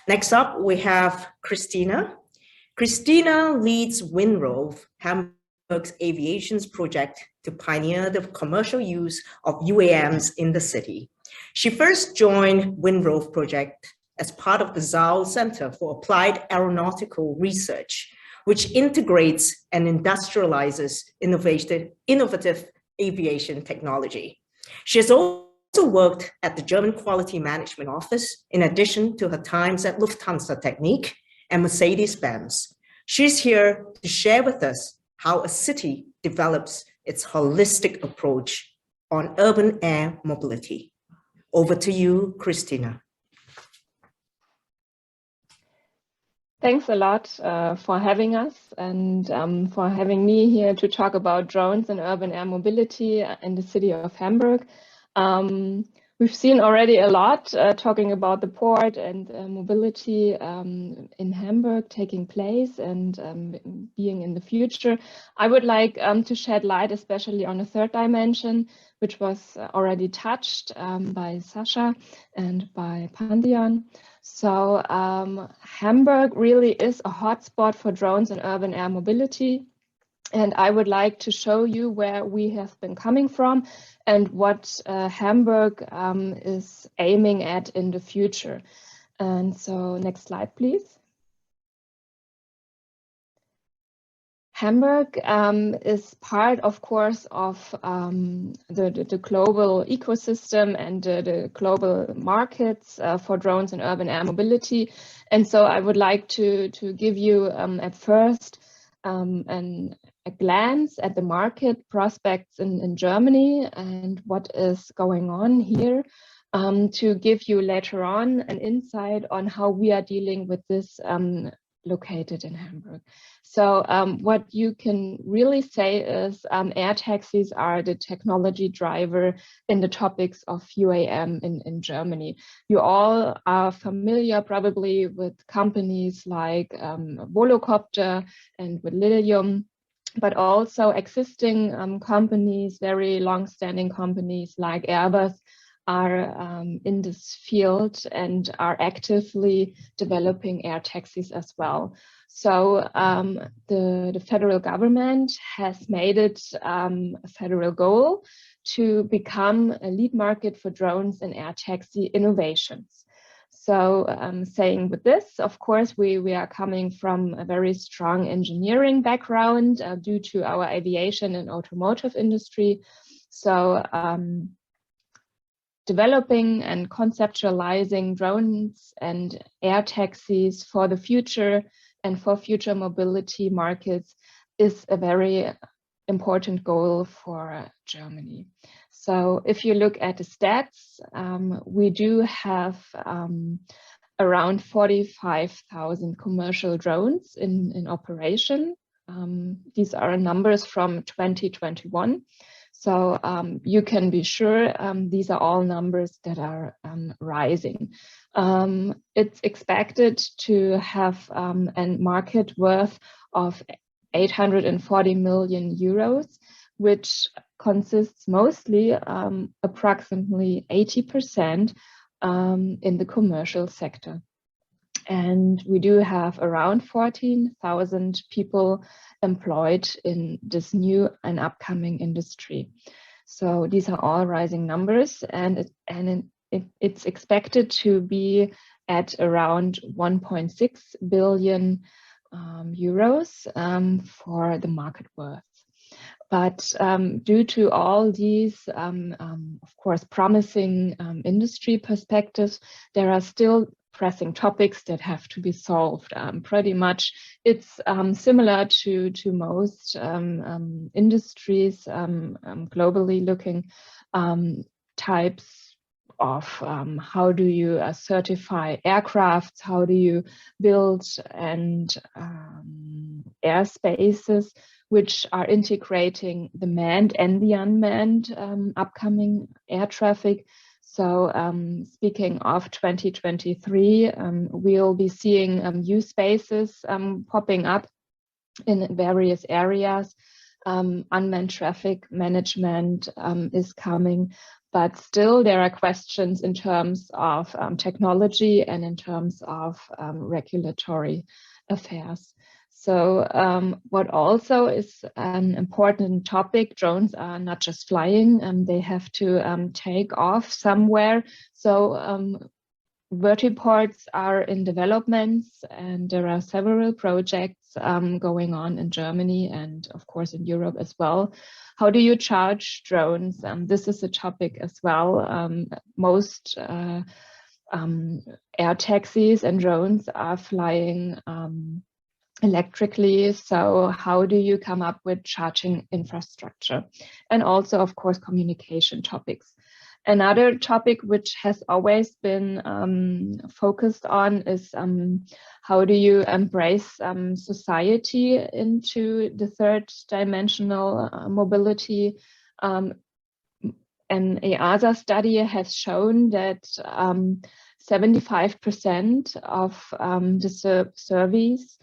Next up, we have Christina. Christina leads Windrove, Hamburg's aviation's project to pioneer the commercial use of UAMs in the city. She first joined Windrove project as part of the ZAL Center for Applied Aeronautical Research, which integrates and industrializes innovative aviation technology. She has also worked at the German Quality Management Office, in addition to her times at Lufthansa Technik and Mercedes-Benz. She's here to share with us how a city develops its holistic approach on urban air mobility. Over to you, Christina. Thanks a lot for having us and for having me here to talk about drones and urban air mobility in the city of Hamburg. We've seen already a lot talking about the port and mobility in Hamburg taking place and being in the future. I would like to shed light especially on a third dimension, which was already touched by Sasha and by Pantheon. So Hamburg really is a hotspot for drones and urban air mobility. And I would like to show you where we have been coming from and what Hamburg is aiming at in the future. And so next slide, please. Hamburg is part, of course, of the global ecosystem and the global markets for drones and urban air mobility. And so I would like to give you at first a glance at the market prospects in Germany and what is going on here, to give you later on an insight on how we are dealing with this located in Hamburg. So what you can really say is air taxis are the technology driver in the topics of UAM in Germany. You all are familiar probably with companies like Volocopter and with Lilium, but also existing companies, very long-standing companies like Airbus are in this field and are actively developing air taxis as well. So the federal government has made it a federal goal to become a lead market for drones and air taxi innovations. So saying with this, of course, we are coming from a very strong engineering background due to our aviation and automotive industry. So developing and conceptualizing drones and air taxis for the future and for future mobility markets is a very important goal for Germany. So if you look at the stats, we do have around 45,000 commercial drones in operation. These are numbers from 2021. So you can be sure these are all numbers that are rising. It's expected to have a market worth of 840 million euros, which consists mostly, approximately 80% in the commercial sector. And we do have around 14,000 people employed in this new and upcoming industry. So these are all rising numbers, and it's expected to be at around 1.6 billion euros for the market worth. But due to all these, of course, promising industry perspectives, there are still pressing topics that have to be solved. Pretty much it's similar to most industries globally looking, types of how do you certify aircrafts, how do you build and airspaces which are integrating the manned and the unmanned upcoming air traffic. So speaking of 2023, we'll be seeing U-Spaces popping up in various areas. Unmanned traffic management is coming, but still there are questions in terms of technology and in terms of regulatory affairs. So what also is an important topic, drones are not just flying, they have to take off somewhere. So vertiports are in developments, and there are several projects going on in Germany and of course in Europe as well. How do you charge drones? This is a topic as well. Most air taxis and drones are flying electrically. So how do you come up with charging infrastructure? And also, of course, communication topics. Another topic which has always been focused on is how do you embrace society into the third dimensional mobility. An EASA study has shown that 75% of the surveys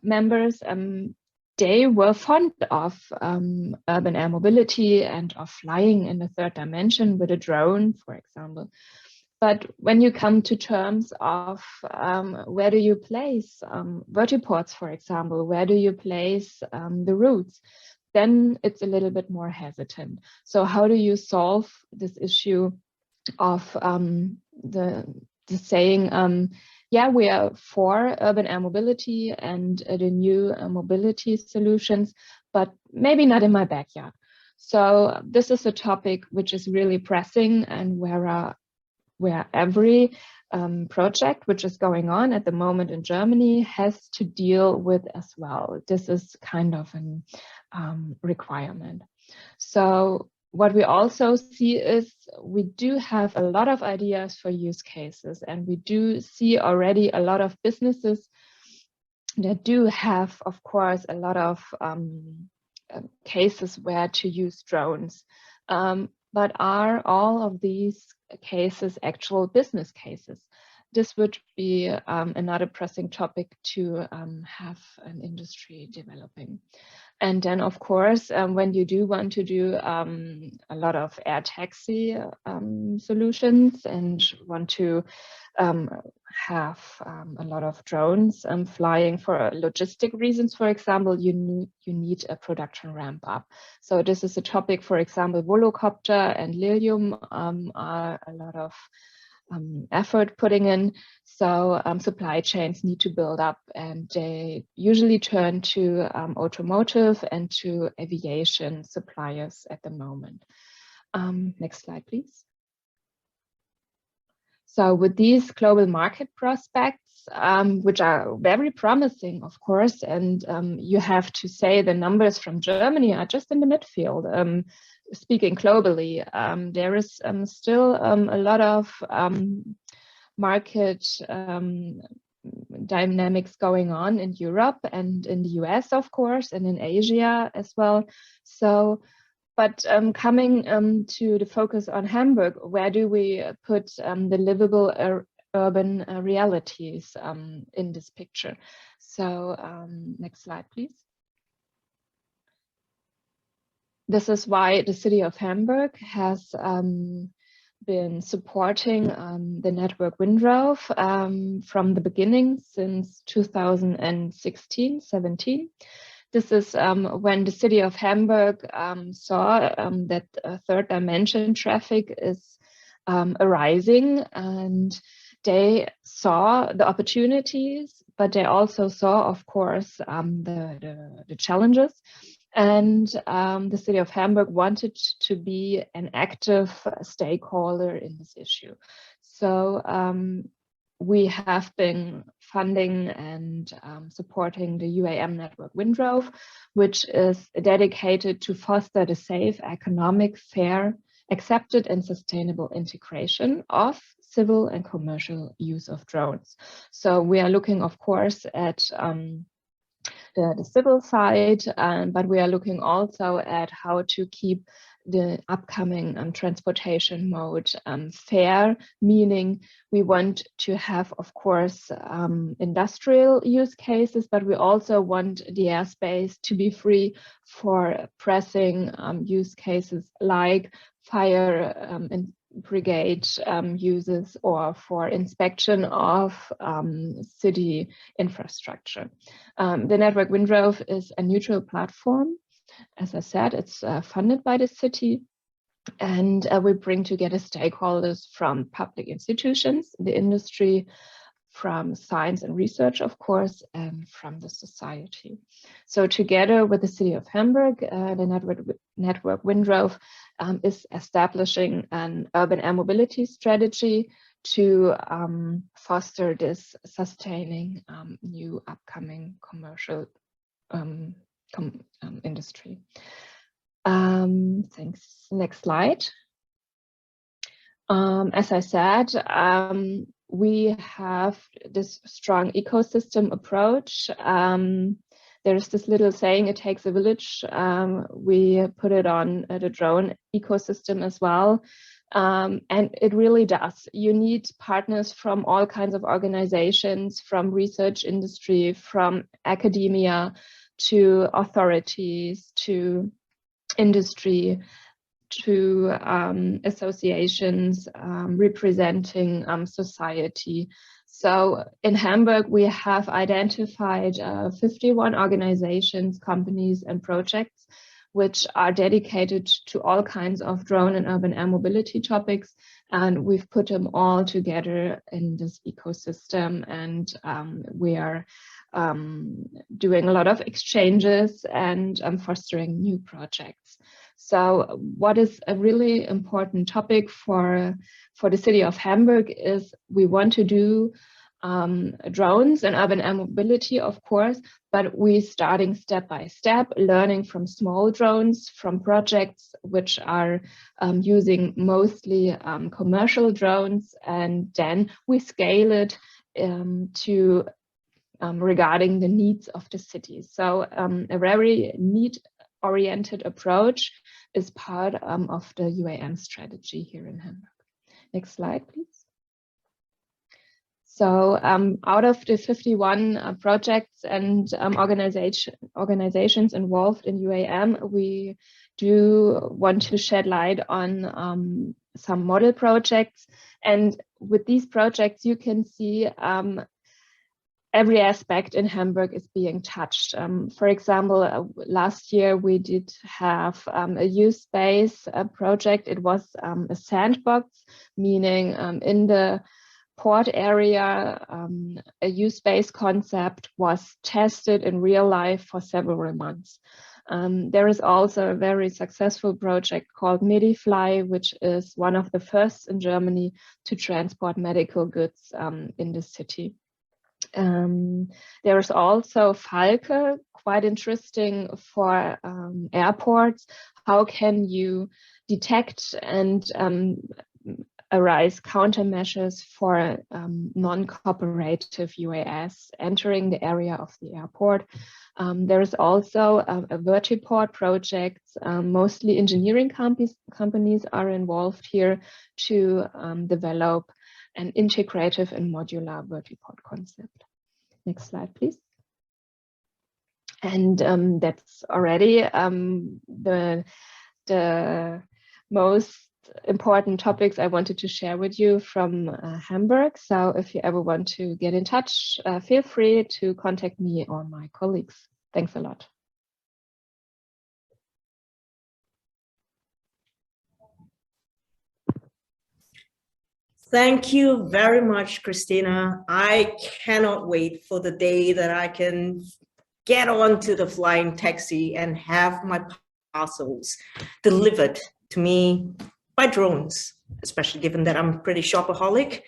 members, they were fond of urban air mobility and of flying in the third dimension with a drone, for example. But when you come to terms of where do you place vertiports, for example, where do you place the routes, then it's a little bit more hesitant. So how do you solve this issue of the saying, yeah, we are for urban air mobility and the new mobility solutions, but maybe not in my backyard. So this is a topic which is really pressing, and where every project which is going on at the moment in Germany has to deal with as well. This is kind of an requirement. So what we also see is we do have a lot of ideas for use cases, and we do see already a lot of businesses that do have, of course, a lot of cases where to use drones. But are all of these cases actual business cases? This would be another pressing topic to have an industry developing. And then, of course, when you do want to do a lot of air taxi solutions and want to have a lot of drones flying for logistic reasons, for example, you need a production ramp up. So this is a topic, for example, Volocopter and Lilium are a lot of effort putting in. So supply chains need to build up, and they usually turn to automotive and to aviation suppliers at the moment. Next slide, please. So with these global market prospects, which are very promising, of course, and you have to say the numbers from Germany are just in the midfield. Speaking globally, there is still a lot of market dynamics going on in Europe and in the US, of course, and in Asia as well. So, but coming to the focus on Hamburg, where do we put the livable urban realities in this picture? So next slide, please. This is why the city of Hamburg has been supporting the network Windrove from the beginning since 2016-17. This is when the city of Hamburg saw that third dimension traffic is arising, and they saw the opportunities, but they also saw, of course, the challenges. And the city of Hamburg wanted to be an active stakeholder in this issue. So we have been funding and supporting the UAM network Windrove, which is dedicated to foster the safe, economic, fair, accepted and sustainable integration of civil and commercial use of drones. So we are looking, of course, at the civil side, but we are looking also at how to keep the upcoming transportation mode fair, meaning we want to have, of course, industrial use cases, but we also want the airspace to be free for pressing use cases like fire and brigade uses, or for inspection of city infrastructure. The network Windrove is a neutral platform. As I said, it's funded by the city, and we bring together stakeholders from public institutions, the industry, from science and research, of course, and from the society. So together with the city of Hamburg, the network Windrove is establishing an urban air mobility strategy to foster this sustaining new upcoming commercial industry. Thanks. Next slide. As I said, we have this strong ecosystem approach. There's this little saying, it takes a village. We put it on the drone ecosystem as well. And it really does. You need partners from all kinds of organizations, from research industry, from academia, to authorities, to industry, to associations representing society. So in Hamburg, we have identified 51 organizations, companies, and projects which are dedicated to all kinds of drone and urban air mobility topics. And we've put them all together in this ecosystem, and we are doing a lot of exchanges and fostering new projects. So what is a really important topic for the city of Hamburg is we want to do drones and urban air mobility, of course, but we're starting step by step, learning from small drones, from projects which are using mostly commercial drones, and then we scale it to regarding the needs of the city. So a very need-oriented approach is part of the UAM strategy here in Hamburg. Next slide, please. So out of the 51 projects and organizations involved in UAM, we do want to shed light on some model projects. And with these projects, you can see every aspect in Hamburg is being touched. For example, last year we did have a U-Space project. It was a sandbox, meaning in the port area, a U-Space concept was tested in real life for several months. There is also a very successful project called MediFly, which is one of the first in Germany to transport medical goods in the city. There is also Falke, quite interesting for airports. How can you detect and arise countermeasures for non-cooperative UAS entering the area of the airport? There is also a Vertiport project. Mostly engineering companies are involved here to develop an integrative and modular vertiport concept. Next slide, please. And that's already the most important topics I wanted to share with you from Hamburg. So if you ever want to get in touch, feel free to contact me or my colleagues. Thanks a lot. Thank you very much, Christina. I cannot wait for the day that I can get onto the flying taxi and have my parcels delivered to me by drones, especially given that I'm a pretty shopaholic.